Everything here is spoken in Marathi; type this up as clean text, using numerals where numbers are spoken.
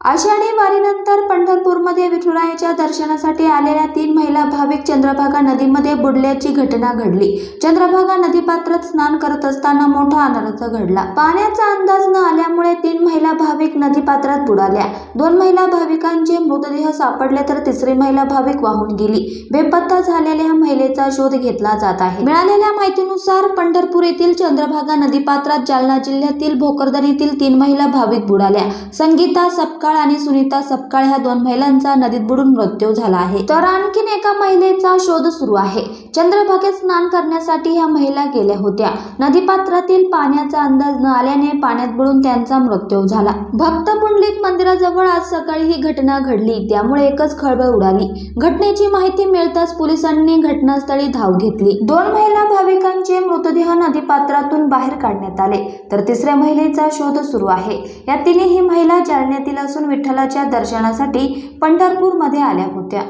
आषाढी वारीनंतर पंढरपूरमध्ये विठुरायाच्या दर्शनासाठी आलेल्या 3 महिला भाविक चंद्रभागा नदीमध्ये बुडल्याची घटना घडली। चंद्रभागा नदीपात्रात स्नान करत असताना मोठा अनर्थ घडला। पाण्याचा अंदाज न आल्यामुळे 3 महिला भाविक नदीपात्रात बुडाल्या। 2 महिला भाविकांचे मृतदेह सापडले तर तिसरी महिला भाविक वाहून गेली। बेपत्ता झालेल्या महिलेचा शोध घेतला जात आहे। मिळालेल्या माहितीनुसार पंढरपूर येथील चंद्रभागा नदीपात्रात जालना जिल्ह्यातील भोकरदन येथील 3 महिला भाविक बुडाल्या। संगीता सपकाळ आणि सुनीता सपकाळ ह्या 2 महिलांचा नदीत बुडून मृत्यू झाला आहे, तर आणखीन एका महिलेचा शोध सुरू आहे। चंद्रभागेत स्नान करण्यासाठी ह्या महिला गेल्या होत्या। नदीपात्रातील पाण्याचा अंदाज न आल्याने पाण्यात बुडून त्यांचा मृत्यू झाला। भक्त पुंडलिक मंदिराजवळ आज सकाळी ही घटना घडली, त्यामुळे एकच खळबळ उडाली। घटनेची माहिती मिळताच पोलिसांनी घटनास्थळी धाव घेतली। 2 महिला भाविकांचे मृतदेह नदीपात्रातून बाहेर काढण्यात आले, तर तिसऱ्या महिलेचा शोध सुरू आहे। या तिन्ही महिला जालन्यातील असून विठ्ठलाच्या दर्शनासाठी पंढरपूरमध्ये आल्या होत्या।